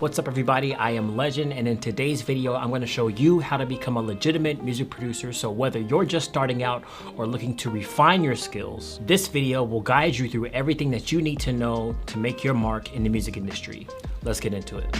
What's up everybody, I am Legend, and in today's video I'm going to show you how to become a legitimate music producer. So whether you're just starting out or looking to refine your skills, this video will guide you through everything that you need to know to make your mark in the music industry. Let's get into it.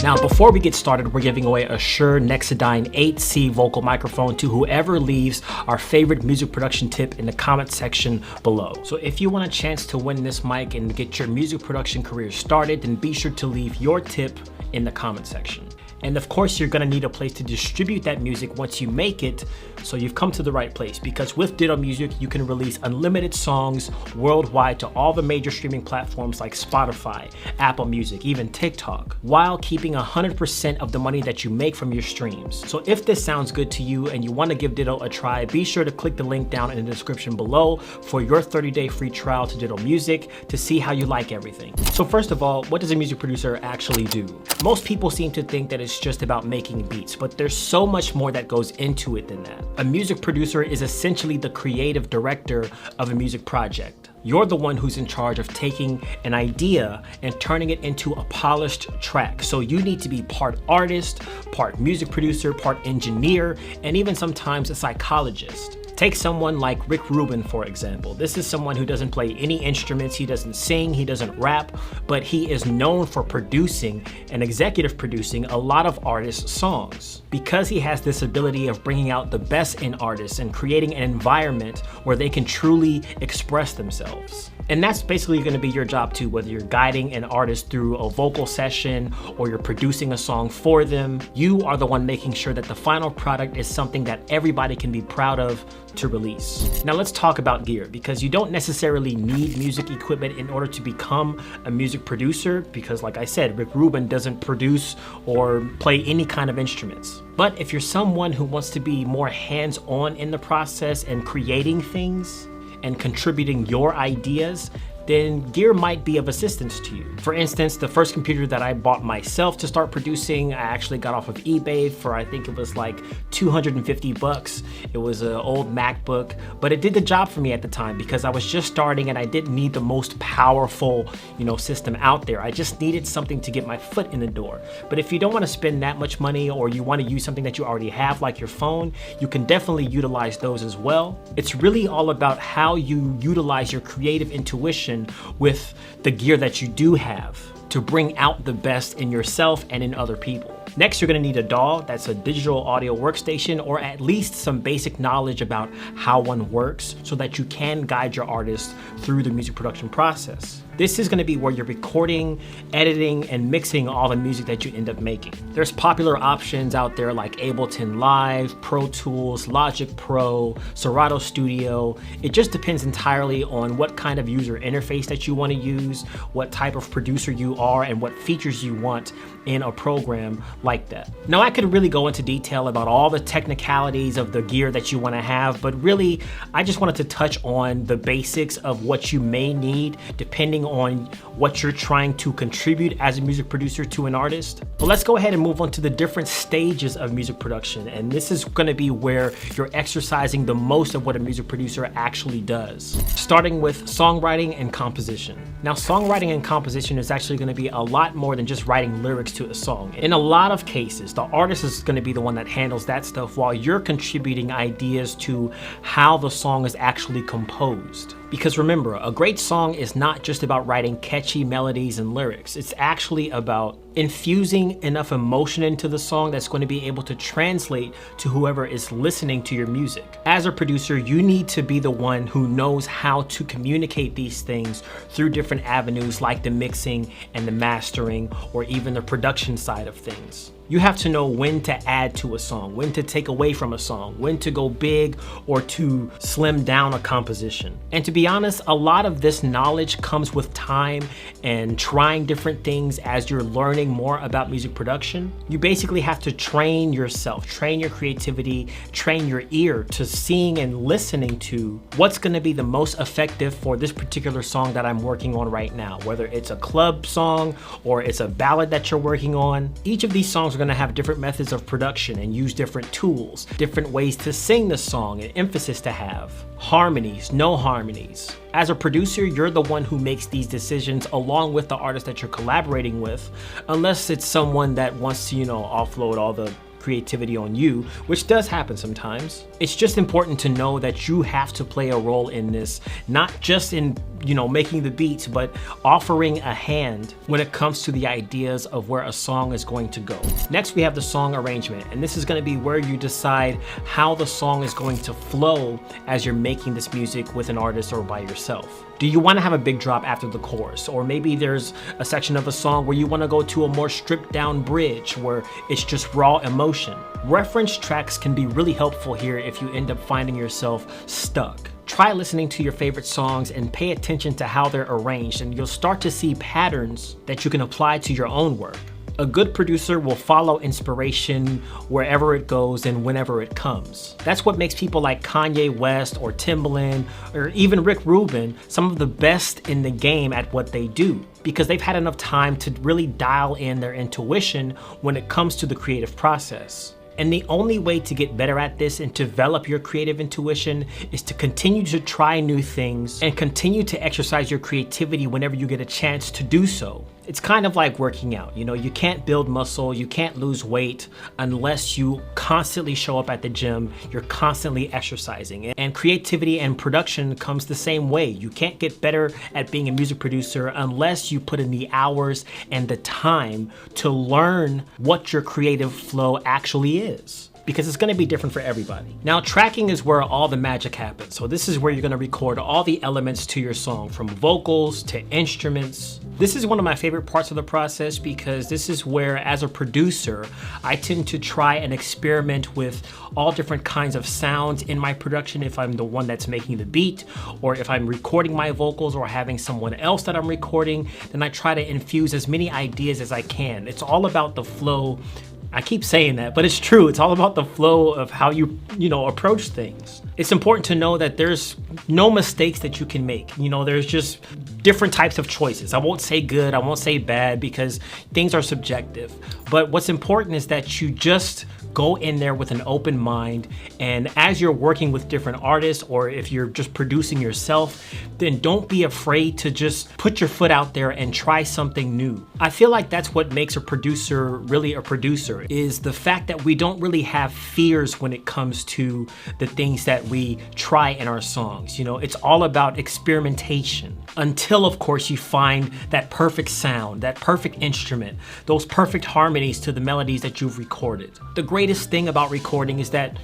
Now, before we get started, we're giving away a Shure Nexadyne 8C vocal microphone to whoever leaves our favorite music production tip in the comment section below. So if you want a chance to win this mic and get your music production career started, then be sure to leave your tip in the comment section. And of course, you're gonna need a place to distribute that music once you make it, so you've come to the right place, because with Ditto Music, you can release unlimited songs worldwide to all the major streaming platforms like Spotify, Apple Music, even TikTok, while keeping 100% of the money that you make from your streams. So if this sounds good to you and you wanna give Ditto a try, be sure to click the link down in the description below for your 30-day free trial to Ditto Music to see how you like everything. So first of all, what does a music producer actually do? Most people seem to think that it's just about making beats, but there's so much more that goes into it than that. A music producer is essentially the creative director of a music project. You're the one who's in charge of taking an idea and turning it into a polished track. So you need to be part artist, part music producer, part engineer, and even sometimes a psychologist. Take someone like Rick Rubin, for example. This is someone who doesn't play any instruments, he doesn't sing, he doesn't rap, but he is known for producing and executive producing a lot of artists' songs. Because he has this ability of bringing out the best in artists and creating an environment where they can truly express themselves. And that's basically gonna be your job too, whether you're guiding an artist through a vocal session or you're producing a song for them. You are the one making sure that the final product is something that everybody can be proud of to release. Now let's talk about gear, because you don't necessarily need music equipment in order to become a music producer, because like I said, Rick Rubin doesn't produce or play any kind of instruments. But if you're someone who wants to be more hands-on in the process and creating things and contributing your ideas, then gear might be of assistance to you. For instance, the first computer that I bought myself to start producing, I actually got off of eBay for, I think it was like 250 bucks. It was an old MacBook, but it did the job for me at the time because I was just starting and I didn't need the most powerful, system out there. I just needed something to get my foot in the door. But if you don't want to spend that much money, or you want to use something that you already have, like your phone, you can definitely utilize those as well. It's really all about how you utilize your creative intuition with the gear that you do have to bring out the best in yourself and in other people. Next, you're gonna need a DAW, that's a digital audio workstation, or at least some basic knowledge about how one works so that you can guide your artist through the music production process. This is gonna be where you're recording, editing, and mixing all the music that you end up making. There's popular options out there like Ableton Live, Pro Tools, Logic Pro, Serato Studio. It just depends entirely on what kind of user interface that you wanna use, what type of producer you are, and what features you want in a program like that. Now, I could really go into detail about all the technicalities of the gear that you wanna have, but really, I just wanted to touch on the basics of what you may need depending on what you're trying to contribute as a music producer to an artist. But let's go ahead and move on to the different stages of music production. And this is gonna be where you're exercising the most of what a music producer actually does. Starting with songwriting and composition. Now, songwriting and composition is actually gonna be a lot more than just writing lyrics to a song. In a lot of cases, the artist is gonna be the one that handles that stuff while you're contributing ideas to how the song is actually composed. Because remember, a great song is not just about writing catchy melodies and lyrics. It's actually about infusing enough emotion into the song that's going to be able to translate to whoever is listening to your music. As a producer, you need to be the one who knows how to communicate these things through different avenues like the mixing and the mastering, or even the production side of things. You have to know when to add to a song, when to take away from a song, when to go big or to slim down a composition. And to be honest, a lot of this knowledge comes with time and trying different things as you're learning knowing more about music production, you basically have to train yourself, train your creativity, train your ear to seeing and listening to what's gonna be the most effective for this particular song that I'm working on right now. Whether it's a club song or it's a ballad that you're working on, each of these songs are gonna have different methods of production and use different tools, different ways to sing the song and emphasis to have, harmonies, no harmonies. As a producer, you're the one who makes these decisions along with the artist that you're collaborating with, unless it's someone that wants to, offload all the creativity on you, which does happen sometimes. It's just important to know that you have to play a role in this, not just in, making the beats, but offering a hand when it comes to the ideas of where a song is going to go. Next, we have the song arrangement, and this is going to be where you decide how the song is going to flow as you're making this music with an artist or by yourself. Do you want to have a big drop after the chorus? Or maybe there's a section of a song where you want to go to a more stripped down bridge where it's just raw emotion. Reference tracks can be really helpful here if you end up finding yourself stuck. Try listening to your favorite songs and pay attention to how they're arranged, and you'll start to see patterns that you can apply to your own work. A good producer will follow inspiration wherever it goes and whenever it comes. That's what makes people like Kanye West or Timbaland or even Rick Rubin some of the best in the game at what they do, because they've had enough time to really dial in their intuition when it comes to the creative process. And the only way to get better at this and develop your creative intuition is to continue to try new things and continue to exercise your creativity whenever you get a chance to do so. It's kind of like working out. You can't build muscle, you can't lose weight unless you constantly show up at the gym, you're constantly exercising. And creativity and production comes the same way. You can't get better at being a music producer unless you put in the hours and the time to learn what your creative flow actually is, because it's gonna be different for everybody. Now, tracking is where all the magic happens. So this is where you're gonna record all the elements to your song, from vocals to instruments. This is one of my favorite parts of the process because this is where, as a producer, I tend to try and experiment with all different kinds of sounds in my production if I'm the one that's making the beat, or if I'm recording my vocals or having someone else that I'm recording, then I try to infuse as many ideas as I can. It's all about the flow. I keep saying that, but it's true. It's all about the flow of how you approach things. It's important to know that there's no mistakes that you can make. There's just different types of choices. I won't say good, I won't say bad, because things are subjective. But what's important is that you just go in there with an open mind, and as you're working with different artists, or if you're just producing yourself, then don't be afraid to just put your foot out there and try something new. I feel like that's what makes a producer really a producer, is the fact that we don't really have fears when it comes to the things that we try in our songs. It's all about experimentation, until of course you find that perfect sound, that perfect instrument, those perfect harmonies to the melodies that you've recorded. The greatest thing about recording is that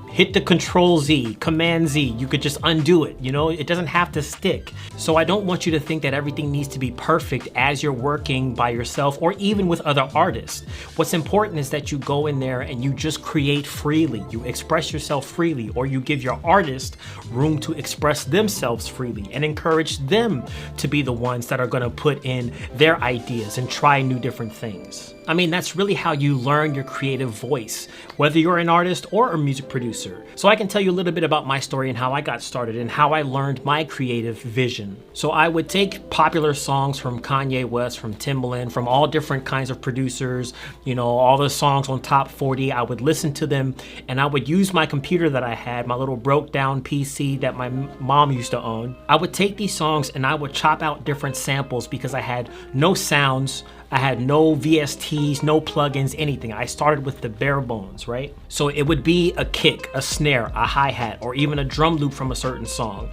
hit the Control Z, Command Z, you could just undo it, it doesn't have to stick. So I don't want you to think that everything needs to be perfect as you're working by yourself or even with other artists. What's important is that you go in there and you just create freely, you express yourself freely, or you give your artist room to express themselves freely and encourage them to be the ones that are gonna put in their ideas and try new different things. I mean, that's really how you learn your creative voice, whether you're an artist or a music producer. So I can tell you a little bit about my story and how I got started and how I learned my creative vision. So I would take popular songs from Kanye West, from Timbaland, from all different kinds of producers, all the songs on Top 40, I would listen to them, and I would use my computer that I had, my little broke down PC that my mom used to own. I would take these songs and I would chop out different samples because I had no sounds, I had no VSTs, no plugins, anything. I started with the bare bones, right? So it would be a kick, a snare, a hi-hat, or even a drum loop from a certain song,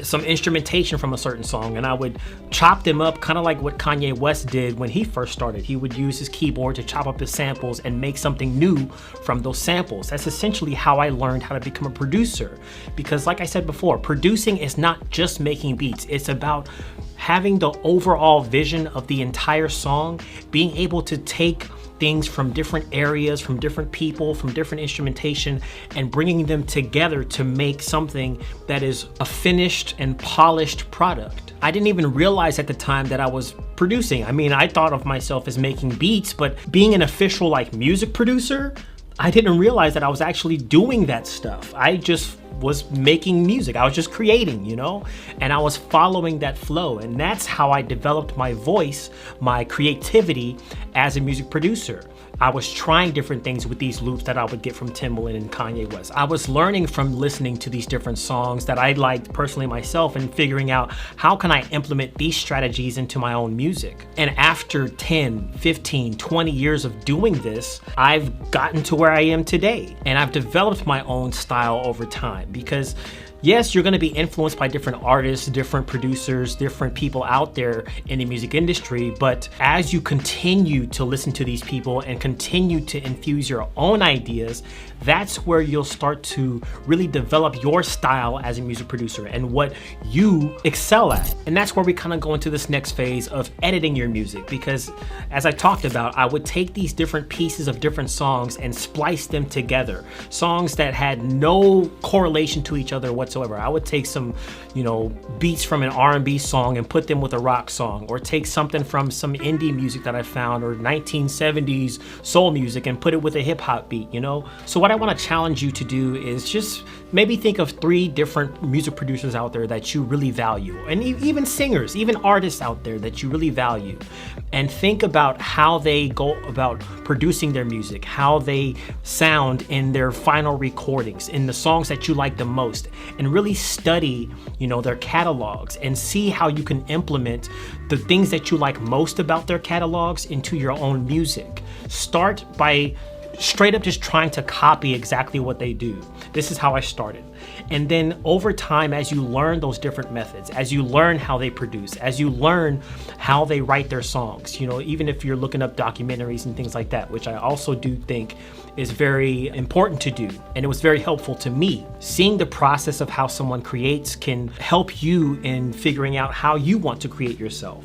some instrumentation from a certain song, and I would chop them up kind of like what Kanye West did when he first started. He would use his keyboard to chop up his samples and make something new from those samples. That's essentially how I learned how to become a producer. Because like I said before, producing is not just making beats. It's about having the overall vision of the entire song, being able to take things from different areas, from different people, from different instrumentation, and bringing them together to make something that is a finished and polished product. I didn't even realize at the time that I was producing. I mean, I thought of myself as making beats, but being an official like music producer, I didn't realize that I was actually doing that stuff. I just was making music. I was just creating, you know, and I was following that flow. And that's how I developed my voice, my creativity as a music producer. I was trying different things with these loops that I would get from Timbaland and Kanye West. I was learning from listening to these different songs that I liked personally myself and figuring out how can I implement these strategies into my own music. And after 10, 15, 20 years of doing this, I've gotten to where I am today. And I've developed my own style over time because yes, you're going to be influenced by different artists, different producers, different people out there in the music industry. But as you continue to listen to these people and continue to infuse your own ideas, that's where you'll start to really develop your style as a music producer and what you excel at. And that's where we kind of go into this next phase of editing your music, because as I talked about, I would take these different pieces of different songs and splice them together. Songs that had no correlation to each other whatsoever. I would take some, you know, beats from an R&B song and put them with a rock song, or take something from some indie music that I found or 1970s soul music and put it with a hip hop beat, you know? So what I want to challenge you to do is just maybe think of 3 different music producers out there that you really value, and even singers, even artists out there that you really value, and think about how they go about producing their music, how they sound in their final recordings, in the songs that you like the most, and really study, you know, their catalogs and see how you can implement the things that you like most about their catalogs into your own music. Start by straight up just trying to copy exactly what they do. This is how I started. And then over time, as you learn those different methods, as you learn how they produce, as you learn how they write their songs, you know, even if you're looking up documentaries and things like that, which I also do think is very important to do. And it was very helpful to me. Seeing the process of how someone creates can help you in figuring out how you want to create yourself.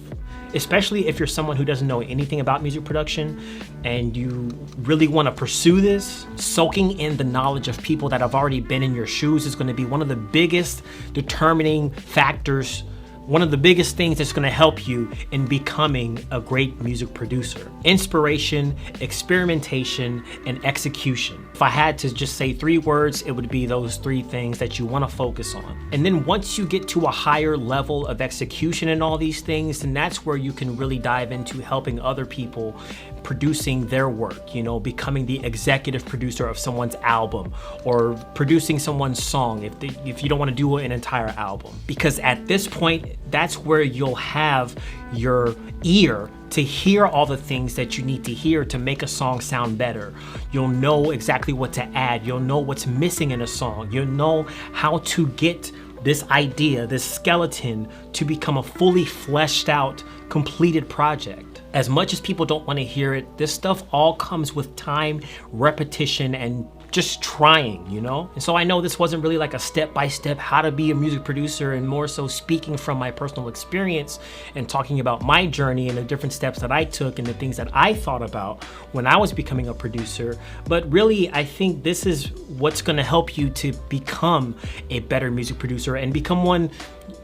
Especially if you're someone who doesn't know anything about music production and you really want to pursue this, soaking in the knowledge of people that have already been in your shoes is going to be one of the biggest determining factors, one of the biggest things that's going to help you in becoming a great music producer. Inspiration, experimentation, and execution. If I had to just say 3 words, it would be those 3 things that you want to focus on. And then once you get to a higher level of execution in all these things, then that's where you can really dive into helping other people producing their work, you know, becoming the executive producer of someone's album or producing someone's song if you don't want to do an entire album. Because at this point, that's where you'll have your ear to hear all the things that you need to hear to make a song sound better. You'll know exactly what to add. You'll know what's missing in a song. You'll know how to get this idea, this skeleton, to become a fully fleshed out, completed project. As much as people don't want to hear it, this stuff all comes with time, repetition, and just trying, you know? And so I know this wasn't really like a step-by-step how to be a music producer, and more so speaking from my personal experience and talking about my journey and the different steps that I took and the things that I thought about when I was becoming a producer. But really, I think this is what's gonna help you to become a better music producer and become one,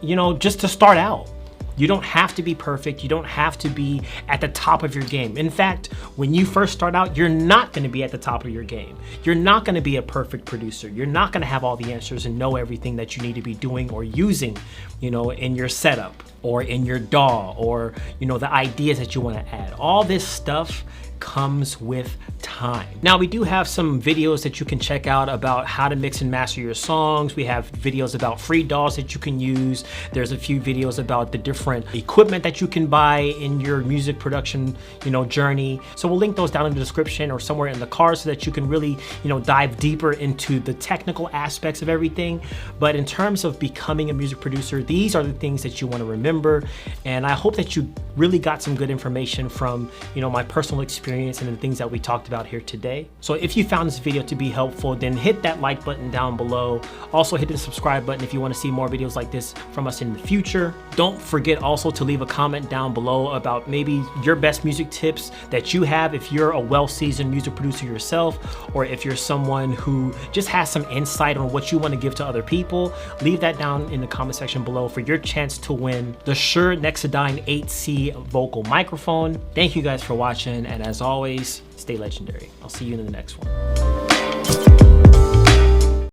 you know, just to start out. You don't have to be perfect. You don't have to be at the top of your game. In fact, when you first start out, you're not going to be at the top of your game. You're not going to be a perfect producer. You're not going to have all the answers and know everything that you need to be doing or using, you know, in your setup or in your DAW or, you know, the ideas that you want to add. All this stuff comes with time. Now, we do have some videos that you can check out about how to mix and master your songs. We have videos about free DAWs that you can use. There's a few videos about the different equipment that you can buy in your music production, you know, journey. So we'll link those down in the description or somewhere in the card so that you can really, you know, dive deeper into the technical aspects of everything. But in terms of becoming a music producer, these are the things that you want to remember. And I hope that you really got some good information from, you know, my personal experience experience and the things that we talked about here today. So if you found this video to be helpful, then hit that like button down below. Also hit the subscribe button if you want to see more videos like this from us in the future. Don't forget also to leave a comment down below about maybe your best music tips that you have if you're a well-seasoned music producer yourself, or if you're someone who just has some insight on what you want to give to other people. Leave that down in the comment section below for your chance to win the Shure Nexadyne 8C vocal microphone. Thank you guys for watching, and as always, stay legendary. I'll see you in the next one.